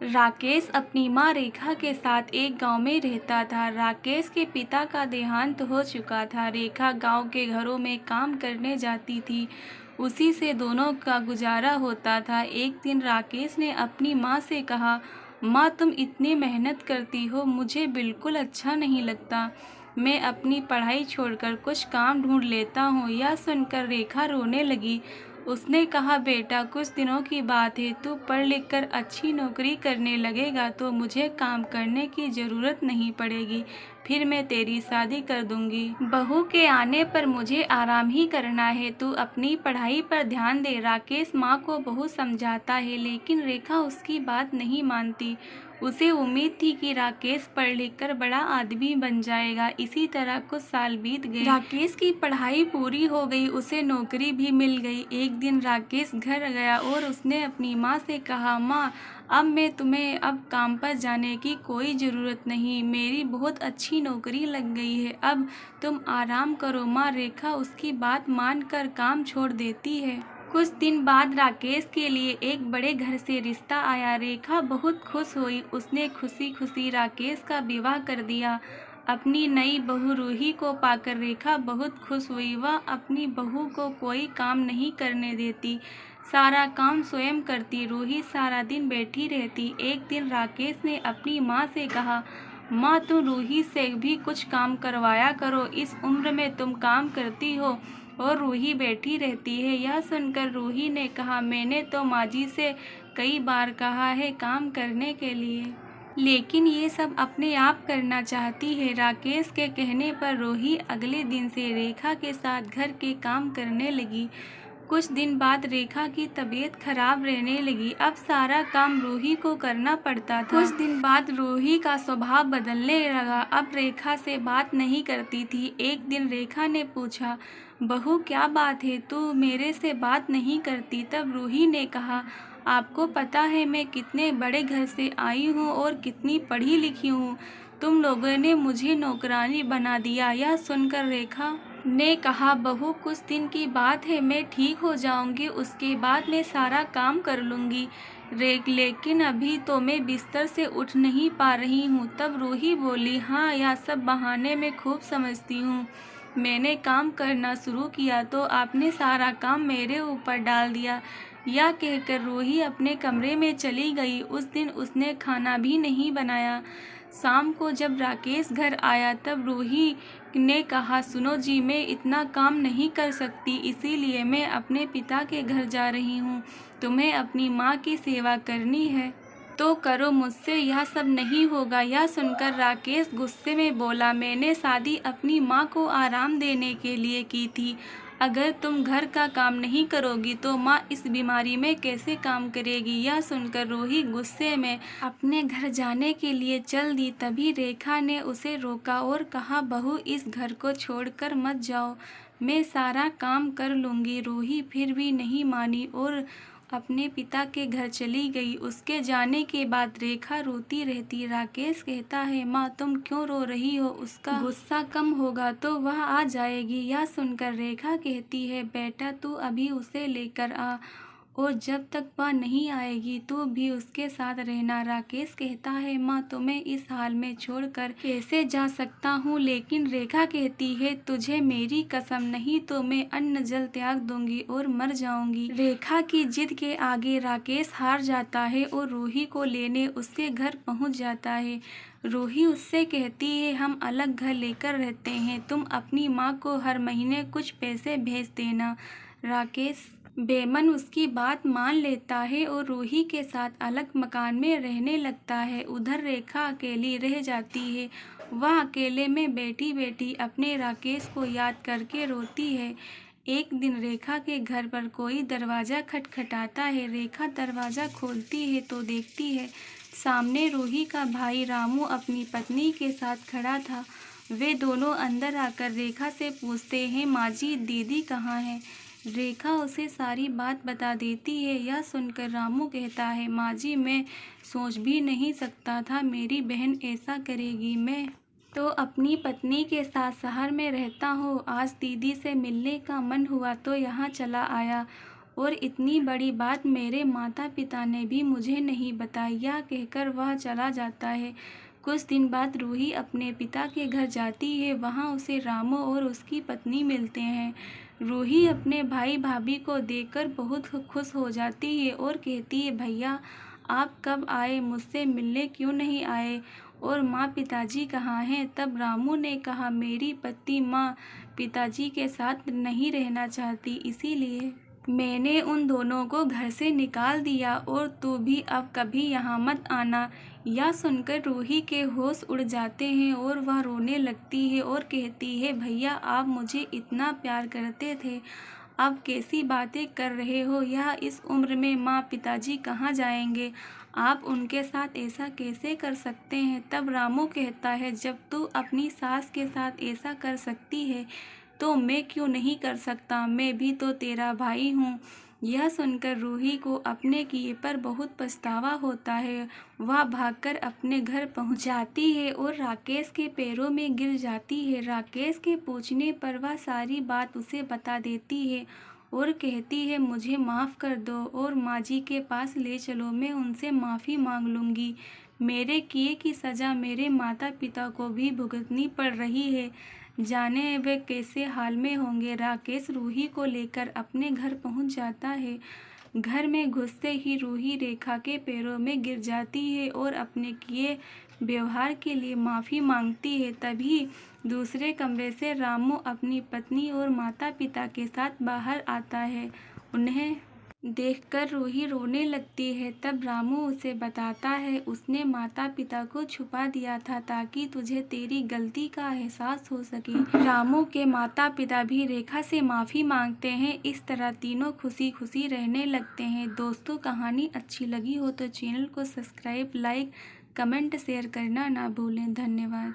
राकेश अपनी माँ रेखा के साथ एक गांव में रहता था। राकेश के पिता का देहांत हो चुका था। रेखा गांव के घरों में काम करने जाती थी, उसी से दोनों का गुजारा होता था। एक दिन राकेश ने अपनी माँ से कहा, माँ तुम इतनी मेहनत करती हो, मुझे बिल्कुल अच्छा नहीं लगता। मैं अपनी पढ़ाई छोड़कर कुछ काम ढूंढ लेता हूँ। यह सुनकर रेखा रोने लगी। उसने कहा, बेटा कुछ दिनों की बात है, तू पढ़ लिख कर अच्छी नौकरी करने लगेगा तो मुझे काम करने की ज़रूरत नहीं पड़ेगी, फिर मैं तेरी शादी कर दूंगी। बहू के आने पर मुझे आराम ही करना है, तू अपनी पढ़ाई पर ध्यान दे। राकेश माँ को बहुत समझाता है, लेकिन रेखा उसकी बात नहीं मानती। उसे उम्मीद थी कि राकेश पढ़ लिख कर बड़ा आदमी बन जाएगा। इसी तरह कुछ साल बीत गए। राकेश की पढ़ाई पूरी हो गई, उसे नौकरी भी मिल गई। एक दिन राकेश घर गया और उसने अपनी माँ से कहा, माँ अब मैं तुम्हें अब काम पर जाने की कोई ज़रूरत नहीं, मेरी बहुत अच्छी नौकरी लग गई है, अब तुम आराम करो। माँ रेखा उसकी बात मानकर काम छोड़ देती है। कुछ दिन बाद राकेश के लिए एक बड़े घर से रिश्ता आया। रेखा बहुत खुश हुई, उसने खुशी खुशी राकेश का विवाह कर दिया। अपनी नई बहू रूही को पाकर रेखा बहुत खुश हुई। वह अपनी बहू को कोई काम नहीं करने देती, सारा काम स्वयं करती। रूही सारा दिन बैठी रहती। एक दिन राकेश ने अपनी माँ से कहा, माँ तुम रूही से भी कुछ काम करवाया करो, इस उम्र में तुम काम करती हो और रूही बैठी रहती है। यह सुनकर रूही ने कहा, मैंने तो माँ जी से कई बार कहा है काम करने के लिए, लेकिन ये सब अपने आप करना चाहती है। राकेश के कहने पर रूही अगले दिन से रेखा के साथ घर के काम करने लगी। कुछ दिन बाद रेखा की तबीयत खराब रहने लगी। अब सारा काम रूही को करना पड़ता था। कुछ दिन बाद रूही का स्वभाव बदलने लगा। अब रेखा से बात नहीं करती थी। एक दिन रेखा ने पूछा, बहू क्या बात है, तू मेरे से बात नहीं करती? तब रूही ने कहा, आपको पता है मैं कितने बड़े घर से आई हूँ और कितनी पढ़ी लिखी हूँ, तुम लोगों ने मुझे नौकरानी बना दिया। यह सुनकर रेखा ने कहा, बहू कुछ दिन की बात है, मैं ठीक हो जाऊंगी, उसके बाद मैं सारा काम कर लूंगी। लेकिन अभी तो मैं बिस्तर से उठ नहीं पा रही हूँ। तब रूही बोली, हाँ यह सब बहाने मैं खूब समझती हूँ, मैंने काम करना शुरू किया तो आपने सारा काम मेरे ऊपर डाल दिया। यह कहकर रूही अपने कमरे में चली गई। उस दिन उसने खाना भी नहीं बनाया। शाम को जब राकेश घर आया तब रूही ने कहा, सुनो जी मैं इतना काम नहीं कर सकती, इसीलिए मैं अपने पिता के घर जा रही हूँ। तुम्हें अपनी माँ की सेवा करनी है तो करो, मुझसे यह सब नहीं होगा। यह सुनकर राकेश गुस्से में बोला, मैंने शादी अपनी माँ को आराम देने के लिए की थी, अगर तुम घर का काम नहीं करोगी तो माँ इस बीमारी में कैसे काम करेगी। यह सुनकर रूही गुस्से में अपने घर जाने के लिए चल दी। तभी रेखा ने उसे रोका और कहा, बहू इस घर को छोड़कर मत जाओ, मैं सारा काम कर लूँगी। रूही फिर भी नहीं मानी और अपने पिता के घर चली गई। उसके जाने के बाद रेखा रोती रहती। राकेश कहता है, माँ तुम क्यों रो रही हो, उसका गुस्सा कम होगा तो वह आ जाएगी। यह सुनकर रेखा कहती है, बेटा तू अभी उसे लेकर आ और जब तक वह नहीं आएगी तू भी उसके साथ रहना। राकेश कहता है, माँ तुम्हें इस हाल में छोड़कर कैसे जा सकता हूँ, लेकिन रेखा कहती है, तुझे मेरी कसम, नहीं तो मैं अन्न जल त्याग दूंगी और मर जाऊंगी। रेखा की जिद के आगे राकेश हार जाता है और रूही को लेने उसके घर पहुँच जाता है। रूही उससे कहती है, हम अलग घर लेकर रहते हैं, तुम अपनी माँ को हर महीने कुछ पैसे भेज देना। राकेश बेमन उसकी बात मान लेता है और रूही के साथ अलग मकान में रहने लगता है। उधर रेखा अकेली रह जाती है। वह अकेले में बैठी बैठी अपने राकेश को याद करके रोती है। एक दिन रेखा के घर पर कोई दरवाज़ा खटखटाता है। रेखा दरवाज़ा खोलती है तो देखती है सामने रूही का भाई रामू अपनी पत्नी के साथ खड़ा था। वे दोनों अंदर आकर रेखा से पूछते हैं, माँ जी दीदी कहाँ है? रेखा उसे सारी बात बता देती है। यह सुनकर रामू कहता है, माँ जी मैं सोच भी नहीं सकता था मेरी बहन ऐसा करेगी। मैं तो अपनी पत्नी के साथ शहर में रहता हूँ, आज दीदी से मिलने का मन हुआ तो यहाँ चला आया और इतनी बड़ी बात मेरे माता पिता ने भी मुझे नहीं बताई। यह कहकर वह चला जाता है। कुछ दिन बाद रूही अपने पिता के घर जाती है। वहाँ उसे रामू और उसकी पत्नी मिलते हैं। रूही अपने भाई भाभी को देखकर बहुत खुश हो जाती है और कहती है, भैया आप कब आए, मुझसे मिलने क्यों नहीं आए, और माँ पिताजी कहाँ हैं? तब रामू ने कहा, मेरी पत्नी माँ पिताजी के साथ नहीं रहना चाहती, इसीलिए मैंने उन दोनों को घर से निकाल दिया, और तू भी अब कभी यहाँ मत आना। यह सुनकर रूही के होश उड़ जाते हैं और वह रोने लगती है और कहती है, भैया आप मुझे इतना प्यार करते थे, अब कैसी बातें कर रहे हो? यह इस उम्र में माँ पिताजी कहाँ जाएंगे? आप उनके साथ ऐसा कैसे कर सकते हैं? तब रामू कहता है, जब तू अपनी सास के साथ ऐसा कर सकती है तो मैं क्यों नहीं कर सकता? मैं भी तो तेरा भाई हूँ। यह सुनकर रूही को अपने किए पर बहुत पछतावा होता है। वह भागकर अपने घर पहुँच जाती है और राकेश के पैरों में गिर जाती है। राकेश के पूछने पर वह सारी बात उसे बता देती है और कहती है, मुझे माफ़ कर दो और माँ जी के पास ले चलो, मैं उनसे माफ़ी मांग लूँगी। मेरे किए की सज़ा मेरे माता पिता को भी भुगतनी पड़ रही है, जाने वे कैसे हाल में होंगे। राकेश रूही को लेकर अपने घर पहुंच जाता है। घर में घुसते ही रूही रेखा के पैरों में गिर जाती है और अपने किए व्यवहार के लिए माफ़ी मांगती है। तभी दूसरे कमरे से रामू अपनी पत्नी और माता पिता के साथ बाहर आता है। उन्हें देखकर रूही रोने लगती है। तब रामू उसे बताता है, उसने माता पिता को छुपा दिया था ताकि तुझे तेरी गलती का एहसास हो सके। रामू के माता पिता भी रेखा से माफ़ी मांगते हैं। इस तरह तीनों खुशी खुशी रहने लगते हैं। दोस्तों, कहानी अच्छी लगी हो तो चैनल को सब्सक्राइब, लाइक, कमेंट, शेयर करना ना भूलें। धन्यवाद।